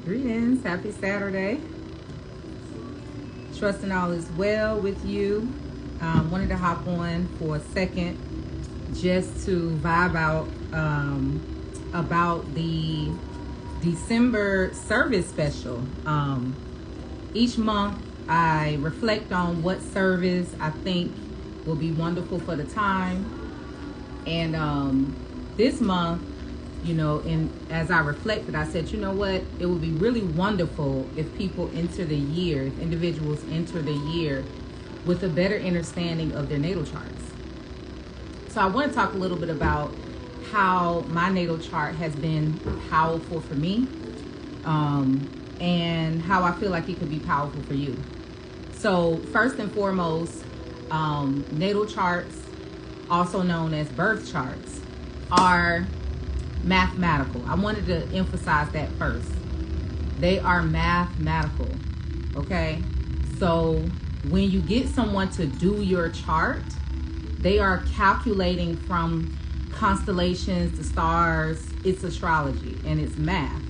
Greetings, happy Saturday. Trusting all is well with you. Wanted to hop on for a second just to vibe out about the December service special. Each month I reflect on what service I think will be wonderful for the time. And this month, as I reflected, I said, you know what, it would be really wonderful if people enter the year, if individuals enter the year with a better understanding of their natal charts. So I want to talk a little bit about how my natal chart has been powerful for me, and how I feel like it could be powerful for you. So first and foremost, natal charts, also known as birth charts, are mathematical. I wanted to emphasize that first. They are mathematical, okay? So when you get someone to do your chart, they are calculating from constellations, the stars. It's astrology and it's math.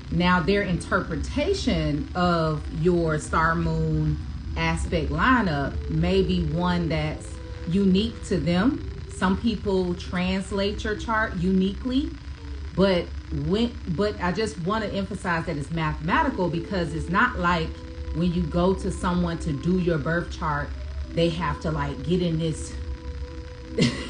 Now their interpretation of your star moon aspect lineup may be one that's unique to them. Some people translate your chart uniquely, but I just want to emphasize that it's mathematical, because it's not like when you go to someone to do your birth chart, they have to like get in this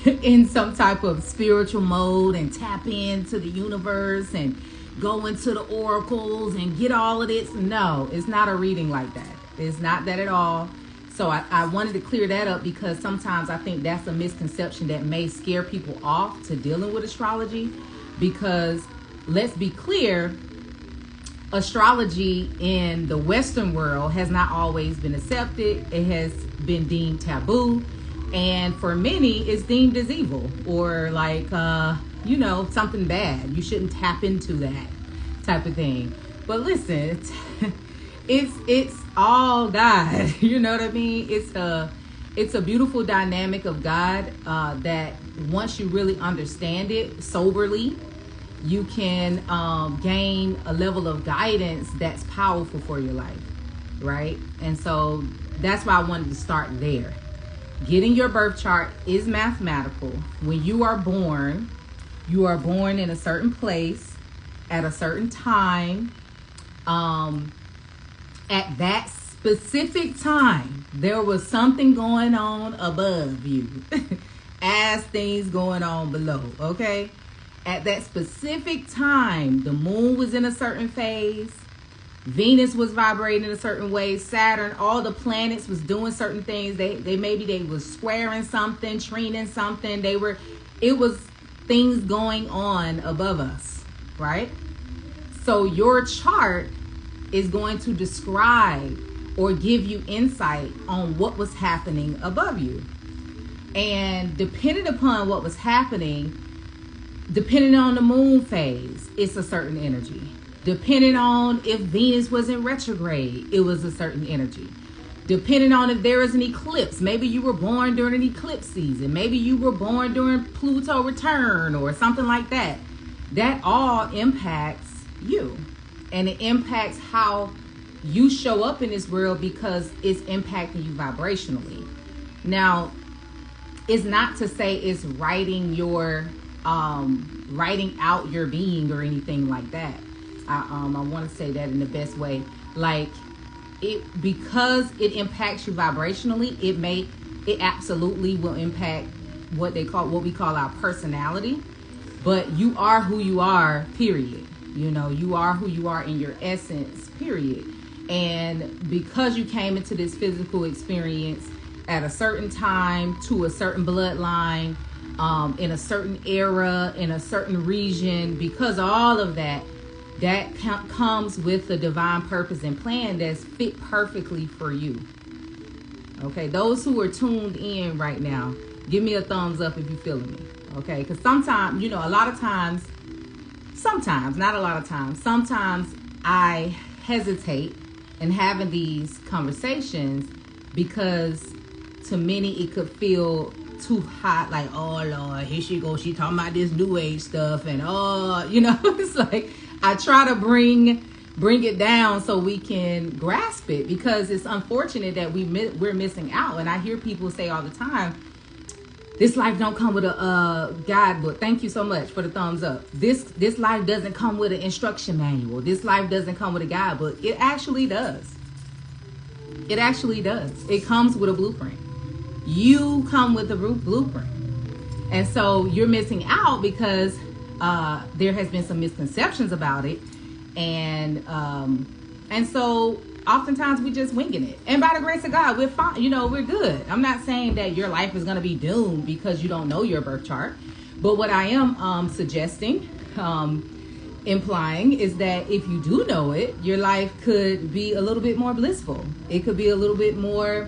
in some type of spiritual mode and tap into the universe and go into the oracles and get all of this. No, it's not a reading like that. It's not that at all. So I wanted to clear that up, because sometimes I think that's a misconception that may scare people off to dealing with astrology. Because let's be clear, astrology in the Western world has not always been accepted. It has been deemed taboo. And for many, it's deemed as evil, or like, something bad. You shouldn't tap into that type of thing. But listen, it's all God. You know what I mean? It's a beautiful dynamic of God that once you really understand it soberly, you can gain a level of guidance that's powerful for your life, right? And so that's why I wanted to start there. Getting your birth chart is mathematical. When you are born in a certain place at a certain time. At that specific time, there was something going on above you as things going on below, okay? At that specific time, the moon was in a certain phase, Venus was vibrating in a certain way, Saturn, all the planets was doing certain things. They was squaring something, trining something. It was things going on above us, right? So your chart is going to describe or give you insight on what was happening above you. And depending upon what was happening, depending on the moon phase, it's a certain energy. Depending on if Venus was in retrograde, it was a certain energy. Depending on if there was an eclipse, maybe you were born during an eclipse season, maybe you were born during Pluto return or something like that. That all impacts you. And it impacts how you show up in this world, because it's impacting you vibrationally. Now, it's not to say it's writing out your being or anything like that. I want to say that in the best way. Like, because it impacts you vibrationally, it absolutely will impact what we call our personality. But you are who you are, period. You are who you are in your essence, period. And because you came into this physical experience at a certain time, to a certain bloodline, in a certain era, in a certain region, because all of that comes with a divine purpose and plan that's fit perfectly for you. Okay, those who are tuned in right now, give me a thumbs up if you're feeling me. Okay, because sometimes, sometimes I hesitate in having these conversations, because to many it could feel too hot, like, oh Lord, here she goes, she talking about this new age stuff, and it's like I try to bring bring it down so we can grasp it, because it's unfortunate that we're missing out. And I hear people say all the time, this life don't come with a guidebook. Thank you so much for the thumbs up. This life doesn't come with an instruction manual. This life doesn't come with a guidebook. It actually does. It actually does. It comes with a blueprint. You come with a blueprint. And so you're missing out because there has been some misconceptions about it. And so oftentimes we just winging it. And by the grace of God, we're fine. You know, we're good. I'm not saying that your life is going to be doomed because you don't know your birth chart. But what I am suggesting, implying, is that if you do know it, your life could be a little bit more blissful. It could be a little bit more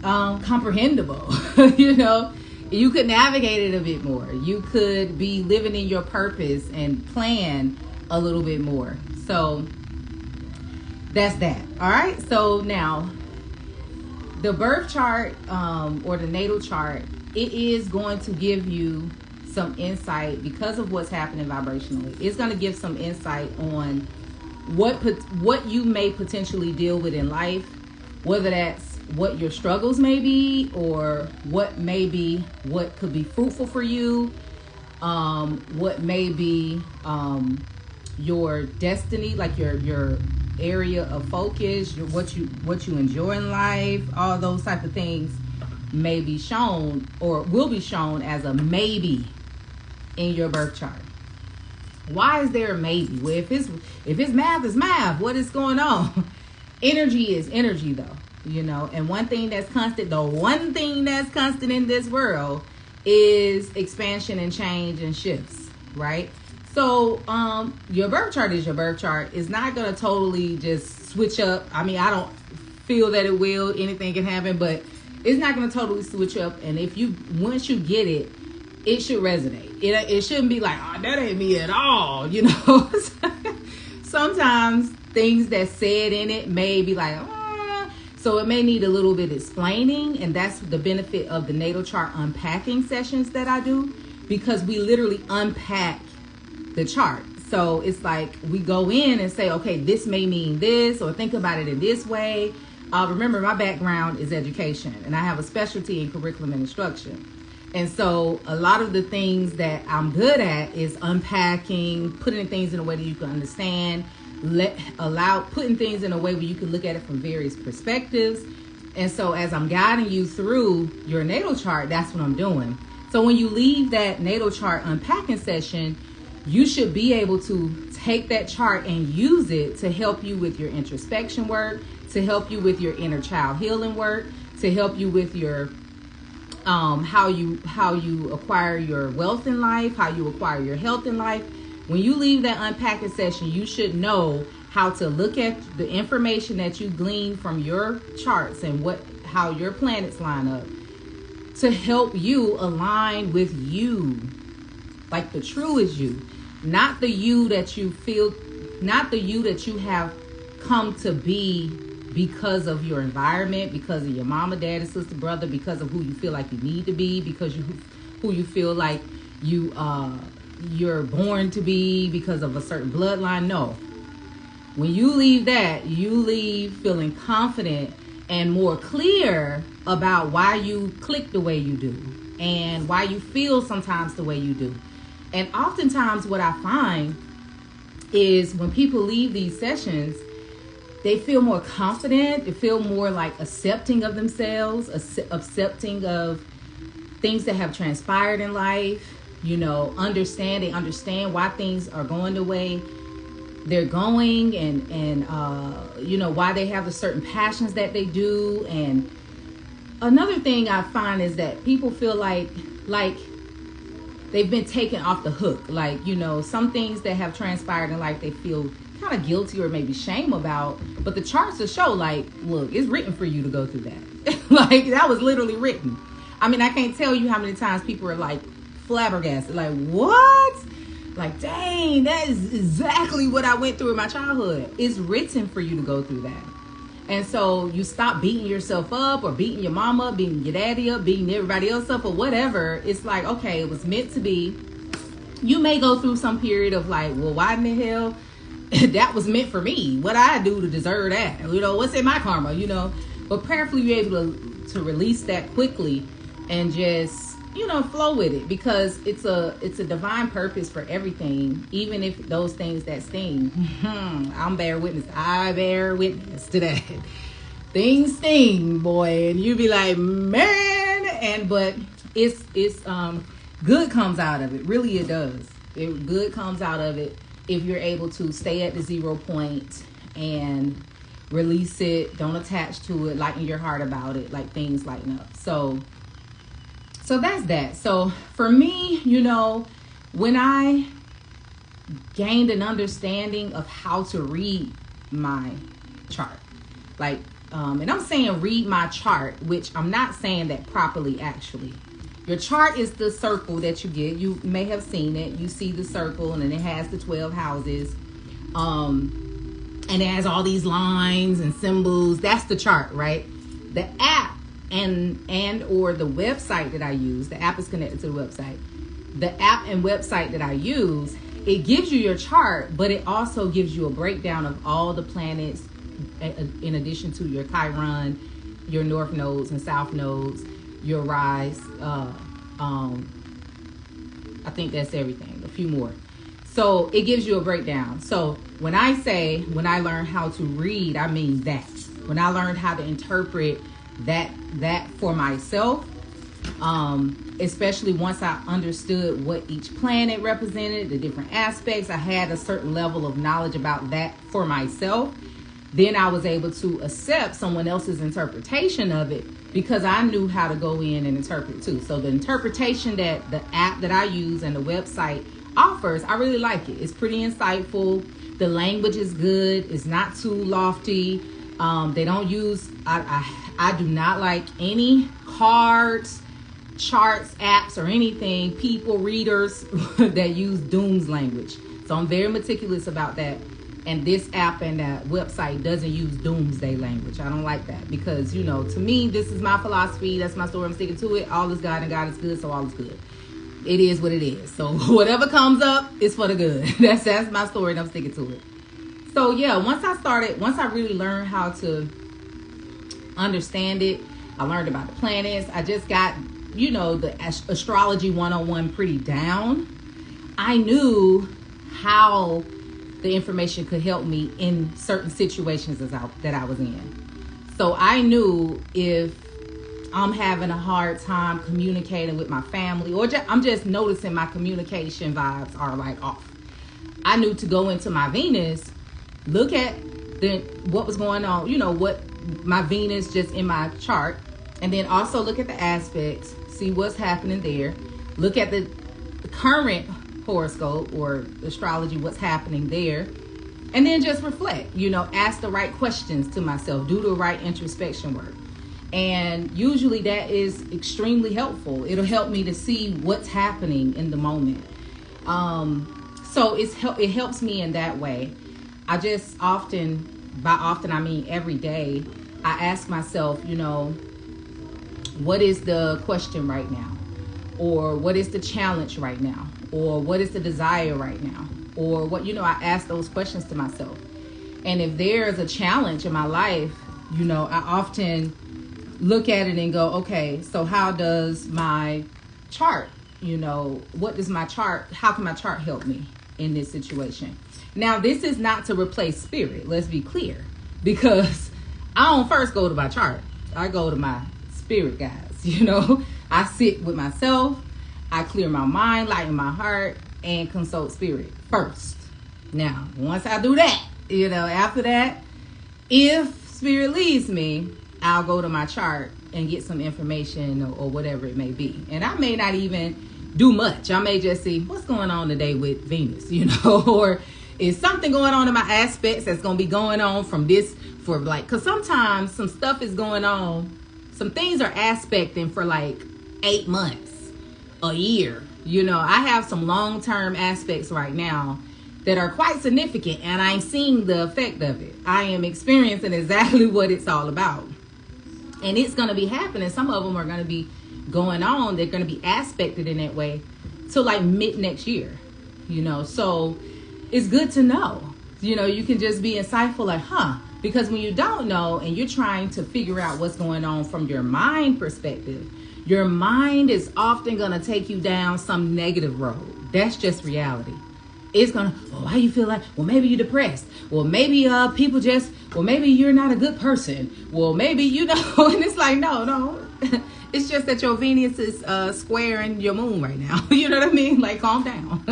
comprehensible. You know, you could navigate it a bit more. You could be living in your purpose and plan a little bit more. So that's that. All right. So now the birth chart or the natal chart, it is going to give you some insight because of what's happening vibrationally. It's going to give some insight on what you may potentially deal with in life, whether that's what your struggles may be or what could be fruitful for you, what may be your destiny, like your area of focus, what you enjoy in life. All those type of things may be shown or will be shown as a maybe in your birth chart. Why is there a maybe? Well, if it's math, it's math. What is going on? Energy is energy, though, you know. And one thing that's constant in this world is expansion and change and shifts, right? So your birth chart is your birth chart. It's not going to totally just switch up. I mean, I don't feel that it will. Anything can happen, but it's not going to totally switch up. And once you get it, it should resonate. It shouldn't be like, oh, that ain't me at all, you know. Sometimes things that's said in it may be like, so it may need a little bit explaining. And that's the benefit of the natal chart unpacking sessions that I do, because we literally unpack the chart. So it's like we go in and say, okay, this may mean this, or think about it in this way. Remember, my background is education, and I have a specialty in curriculum and instruction. And so a lot of the things that I'm good at is unpacking, putting things in a way that you can understand, putting things in a way where you can look at it from various perspectives. And so as I'm guiding you through your natal chart, that's what I'm doing. So when you leave that natal chart unpacking session, you should be able to take that chart and use it to help you with your introspection work, to help you with your inner child healing work, to help you with your how you acquire your wealth in life, how you acquire your health in life. When you leave that unpacking session, you should know how to look at the information that you glean from your charts and how your planets line up to help you align with you, like the truest you, not the you that you feel, not the you that you have come to be because of your environment, because of your mama, daddy, sister, brother, because of who you feel like you need to be, because who you feel like you're born to be, because of a certain bloodline. No. When you leave that, you leave feeling confident and more clear about why you click the way you do and why you feel sometimes the way you do. And oftentimes what I find is when people leave these sessions, they feel more confident. They feel more like accepting of themselves, accepting of things that have transpired in life, you know, they understand why things are going the way they're going, and you know, why they have the certain passions that they do. And another thing I find is that people feel like they've been taken off the hook. Like, you know, some things that have transpired in life, they feel kind of guilty or maybe shame about, but the charts will show, like, look, it's written for you to go through that. Like, that was literally written. I mean, I can't tell you how many times people are like flabbergasted, like, what? Like, dang, that is exactly what I went through in my childhood. It's written for you to go through that. And so you stop beating yourself up, or beating your mama, beating your daddy up, beating everybody else up, or whatever. It's like, okay, it was meant to be. You may go through some period of like, well, why in the hell that was meant for me. What I do to deserve that? You know, what's in my karma? You know, but prayerfully you're able to release that quickly and just, you know, flow with it, because it's a divine purpose for everything, even if those things that sting. I bear witness to that. Things sting, boy, and you be like, man, but it's good comes out of it. Really, it does. Good comes out of it if you're able to stay at the 0 point and release it. Don't attach to it. Lighten your heart about it. Like things lighten up. So that's that. So for me, you know, when I gained an understanding of how to read my chart, like, and I'm saying read my chart, which I'm not saying that properly actually. Your chart is the circle that you get. You may have seen it. You see the circle, and then it has the 12 houses. And it has all these lines and symbols. That's the chart, right? The app and or the website that I use, the app is connected to the website. The app and website that I use, it gives you your chart, but it also gives you a breakdown of all the planets in addition to your Chiron, your north nodes and south nodes, your rise. I think that's everything. A few more. So it gives you a breakdown. So when I learned how to read, I mean that. When I learned how to interpret that for myself, especially once I understood what each planet represented, the different aspects, I had a certain level of knowledge about that for myself. Then I was able to accept someone else's interpretation of it, because I knew how to go in and interpret too. So the interpretation that the app that I use and the website offers, I really like it. It's pretty insightful. The language is good. It's not too lofty. They don't use, I do not like any cards, charts, apps, or anything, people, readers that use dooms language. So I'm very meticulous about that. And this app and that website doesn't use doomsday language. I don't like that, because, you know, to me, this is my philosophy. That's my story. I'm sticking to it. All is God and God is good, so all is good. It is what it is. So whatever comes up is for the good. That's my story, and I'm sticking to it. So yeah, once I really learned how to understand it, I learned about the planets. I just got, you know, the astrology 101 pretty down. I knew how the information could help me in certain situations that I was in. So I knew if I'm having a hard time communicating with my family, or I'm just noticing my communication vibes are like off, I knew to go into my Venus, look at what was going on, you know, what my Venus just in my chart, and then also look at the aspects, see what's happening there, look at the current horoscope or astrology, what's happening there, and then just reflect, you know, ask the right questions to myself, do the right introspection work. And usually that is extremely helpful. It'll help me to see what's happening in the moment. So it helps me in that way. I just by often I mean every day, I ask myself, you know, what is the question right now? Or what is the challenge right now? Or what is the desire right now? Or what, you know, I ask those questions to myself. And if there's a challenge in my life, you know, I often look at it and go, okay, so how does my chart, you know, how can my chart help me in this situation? Now, this is not to replace spirit. Let's be clear, because I don't first go to my chart. I go to my spirit guides, you know. I sit with myself. I clear my mind, lighten my heart, and consult spirit first. Now, once I do that, you know, after that, if spirit leads me, I'll go to my chart and get some information or whatever it may be. And I may not even do much. I may just see what's going on today with Venus, you know, or is something going on in my aspects that's going to be going on from this for like, because sometimes some stuff is going on. Some things are aspecting for like 8 months, a year. You know, I have some long-term aspects right now that are quite significant, and I'm seeing the effect of it. I am experiencing exactly what it's all about. And it's going to be happening. Some of them are going to be going on. They're going to be aspected in that way till like mid next year, you know. So it's good to know. You know, you can just be insightful, like, because when you don't know and you're trying to figure out what's going on from your mind perspective, your mind is often going to take you down some negative road. That's just reality. It's going to, why you feel like, well, maybe you're depressed. Well, maybe people just, well, maybe you're not a good person. Well, maybe, you know, and it's like, no. It's just that your Venus is squaring your moon right now. You know what I mean? Like, calm down.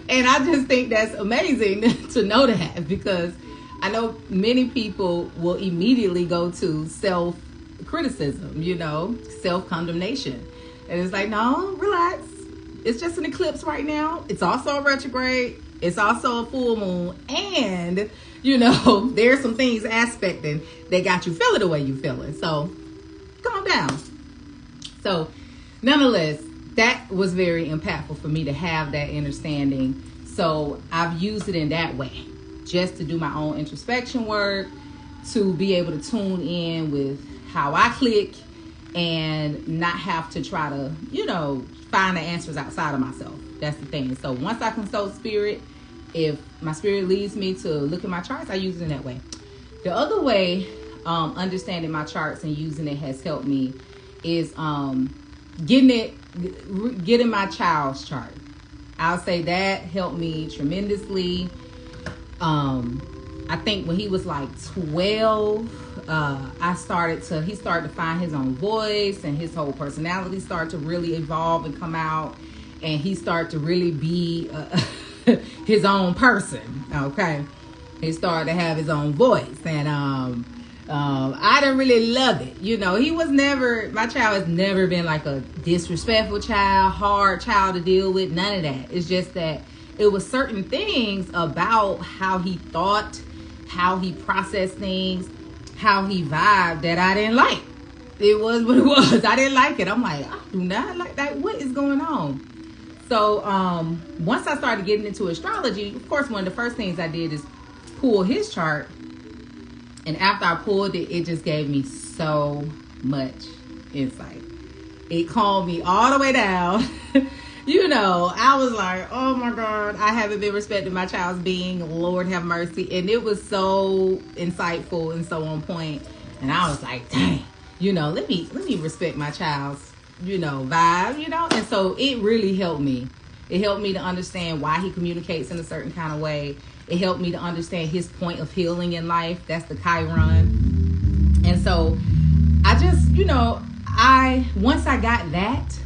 And I just think that's amazing to know that, because I know many people will immediately go to self-criticism, you know, self-condemnation. And it's like, no, relax. It's just an eclipse right now. It's also a retrograde. It's also a full moon. And, you know, there's some things aspecting that got you feeling the way you feeling. So calm down. So nonetheless, that was very impactful for me to have that understanding. So I've used it in that way, just to do my own introspection work, to be able to tune in with how I click and not have to try to, you know, find the answers outside of myself. That's the thing. So once I consult spirit, if my spirit leads me to look at my charts, I use it in that way. The other way, understanding my charts and using it has helped me is getting my child's chart. I'll say that helped me tremendously. I think when he was like 12, he started to find his own voice, and his whole personality started to really evolve and come out, and he started to really be his own person. Okay, he started to have his own voice, and I didn't really love it. You know, my child has never been like a disrespectful child, hard child to deal with, none of that. It's just that it was certain things about how he thought, how he processed things, how he vibed that I didn't like. It was what it was. I didn't like it. I'm like, I do not like that. What is going on? So once I started getting into astrology, of course, one of the first things I did is pull his chart. And after I pulled it, it just gave me so much insight. It calmed me all the way down. You know, I was like, oh my God, I haven't been respecting my child's being. Lord have mercy. And it was so insightful and so on point. And I was like, dang, you know, let me respect my child's, you know, vibe, you know. And so it really helped me. It helped me to understand why he communicates in a certain kind of way. It helped me to understand his point of healing in life. That's the Chiron. And so I just, you know, once I got that,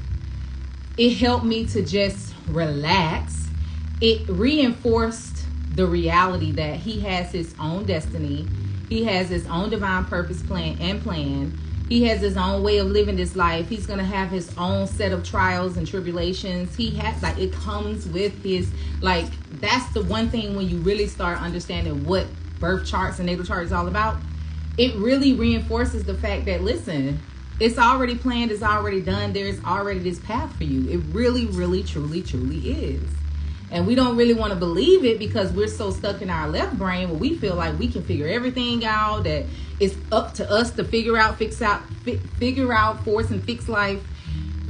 it helped me to just relax. It reinforced the reality that he has his own destiny. He has his own divine purpose plan. He has his own way of living this life. He's going to have his own set of trials and tribulations. He has, like, it comes with his, like, that's the one thing when you really start understanding what birth charts and natal chart is all about. It really reinforces the fact that, listen, it's already planned, it's already done. There's already this path for you. It really, really, truly, truly is. And we don't really want to believe it because we're so stuck in our left brain where we feel like we can figure everything out, that it's up to us to figure out, force and fix life.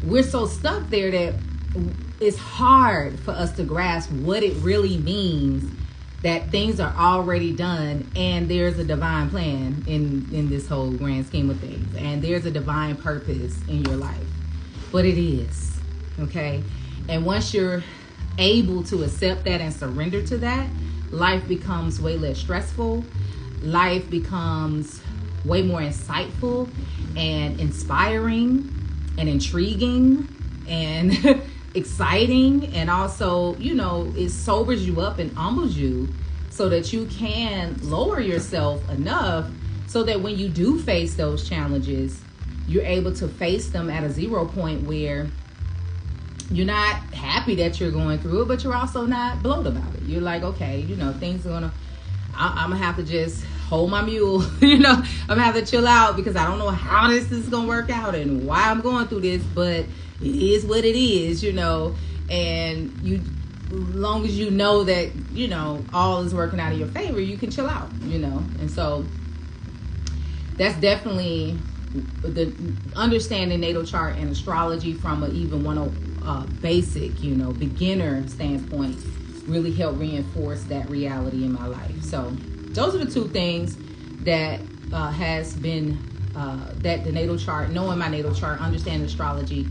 We're so stuck there that it's hard for us to grasp what it really means that things are already done and there's a divine plan in this whole grand scheme of things. And there's a divine purpose in your life. But it is, okay? And once you're able to accept that and surrender to that, life becomes way less stressful. Life becomes way more insightful and inspiring and intriguing and exciting. And also, you know, it sobers you up and humbles you so that you can lower yourself enough so that when you do face those challenges, you're able to face them at a 0 point where you're not happy that you're going through it, but you're also not blown about it. You're like, okay, you know, things are I'm gonna have to just hold my mule. You know, I'm gonna have to chill out because I don't know how this is gonna work out and why I'm going through this, but it is what it is, you know. And as long as you know that, you know, all is working out in your favor, you can chill out, you know. And so that's definitely the understanding natal chart and astrology from even basic, you know, beginner standpoint really help reinforce that reality in my life. So those are the two things that has been that the natal chart, knowing my natal chart, understanding astrology,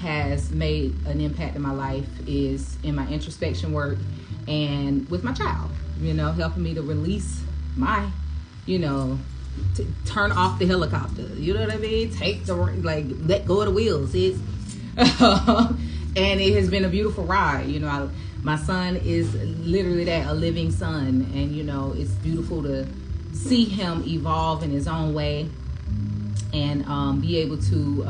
has made an impact in my life, is in my introspection work and with my child, helping me to release my, turn off the helicopter, you know what I mean? Let go of the wheels. It's and it has been a beautiful ride. My son is literally a living son, and it's beautiful to see him evolve in his own way and be able to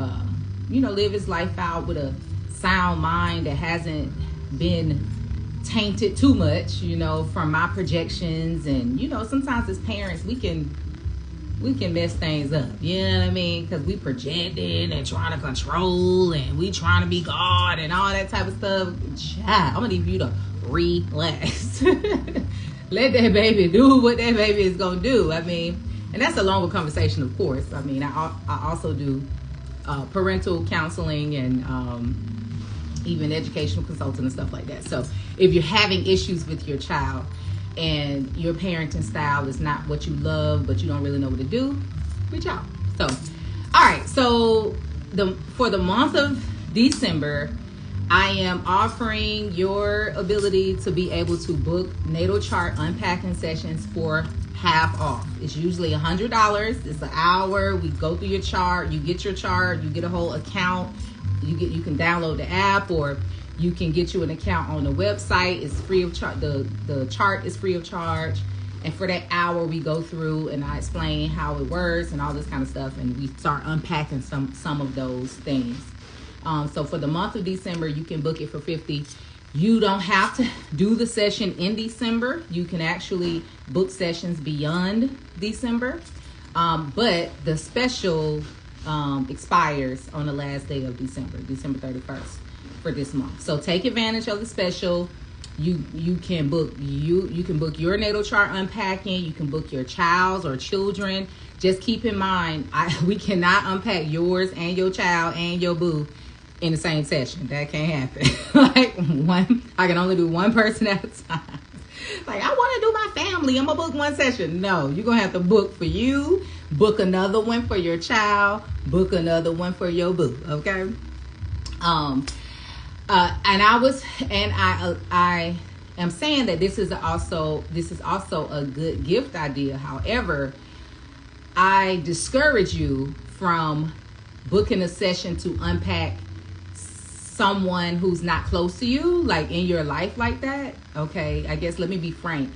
live his life out with a sound mind that hasn't been tainted too much, from my projections. And sometimes as parents we can mess things up, you know what I mean, because we projecting and trying to control and we trying to be God and all that type of stuff. Child, I'm gonna need you to relax. Let that baby do what that baby is gonna do. I mean, and that's a longer conversation, of course. I mean, I also do parental counseling and even educational consulting and stuff like that. So if you're having issues with your child and your parenting style is not what you love, but you don't really know what to do, reach out. So, all right. So for the month of December, I am offering your ability to be able to book natal chart unpacking sessions for half off. It's usually $100. It's an hour. We go through your chart. You get your chart. You get a whole account. You can download the app, or you can get you an account on the website. It's free of charge. The chart is free of charge. And for that hour, we go through and I explain how it works and all this kind of stuff. And we start unpacking some of those things. So for the month of December, you can book it for $50. You don't have to do the session in December. You can actually book sessions beyond December. But the special expires on the last day of December 31st for this month. So take advantage of the special. You can book your natal chart unpacking. You can book your child's or children. Just keep in mind, we cannot unpack yours and your child and your boo in the same session. That can't happen. I can only do one person at a time. Like, I want to do my family, I'm gonna book one session. No, you're gonna have to book for you, book another one for your child, book another one for your boo. Okay. I am saying that this is also a good gift idea. However, I discourage you from booking a session to unpack someone who's not close to you, like in your life like that. Okay, I guess let me be frank.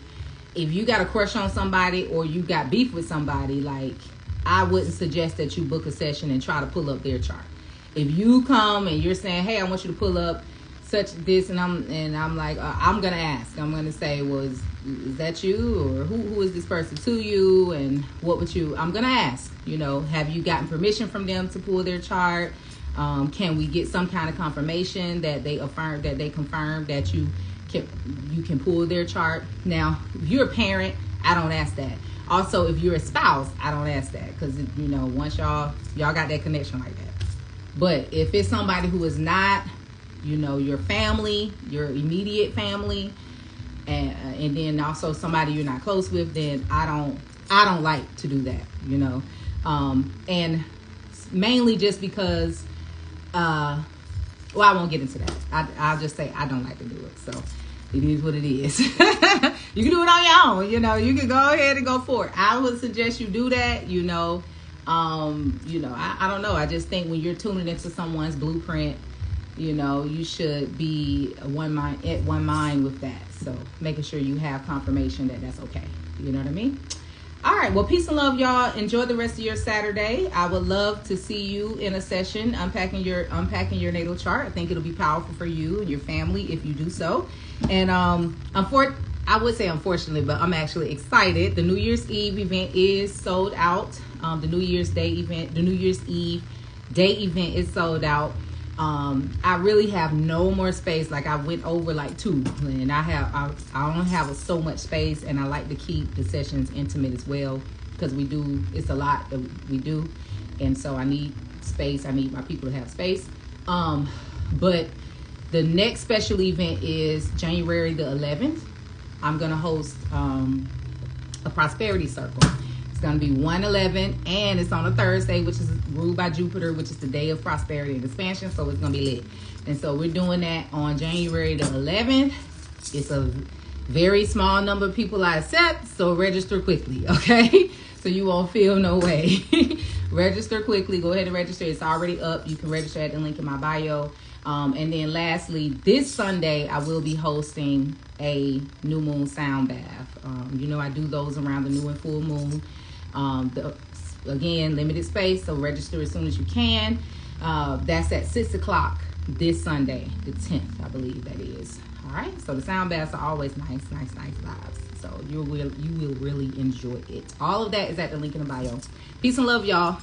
If you got a crush on somebody or you got beef with somebody, like, I wouldn't suggest that you book a session and try to pull up their chart. If you come and you're saying, hey, I want you to pull up such this, and I'm like, I'm gonna ask. I'm gonna say, well, is that you, or who is this person to you, and what would you? I'm gonna ask. Have you gotten permission from them to pull their chart? Can we get some kind of confirmation that they confirm that you can pull their chart? Now, if you're a parent, I don't ask that. Also, if you're a spouse, I don't ask that, because once y'all got that connection like that. But if it's somebody who is not, your family, your immediate family, and then also somebody you're not close with, then I don't like to do that, and mainly just because, I won't get into that. I'll just say I don't like to do it. So it is what it is. You can do it on your own. You can go ahead and go for it. I would suggest you do that. I don't know. I just think when you're tuning into someone's blueprint, you should be at one mind with that. So making sure you have confirmation that that's okay. You know what I mean? All right. Well, peace and love, y'all. Enjoy the rest of your Saturday. I would love to see you in a session unpacking your natal chart. I think it'll be powerful for you and your family if you do so. And I would say unfortunately, but I'm actually excited. The New Year's Eve event is sold out. The New Year's Eve day event is sold out. I really have no more space. Like, I went over like 2, and I don't have so much space, and I like to keep the sessions intimate as well, because it's a lot that we do, and so I need space. I need my people to have space. But The next special event is January the 11th. I'm going to host a prosperity circle. It's going to be 1/11, and it's on a Thursday, which is ruled by Jupiter, which is the day of prosperity and expansion, so it's going to be lit. And so we're doing that on January the 11th. It's a very small number of people I accept, so register quickly, okay? So you won't feel no way. Register quickly. Go ahead and register. It's already up. You can register at the link in my bio. And then lastly, this Sunday, I will be hosting a new moon sound bath. You know, I do those around the new and full moon. Again, limited space, so register as soon as you can. That's at 6 o'clock this Sunday, the 10th, I believe that is. All right, so the sound baths are always nice vibes. So you will really enjoy it. All of that is at the link in the bio. Peace and love, y'all.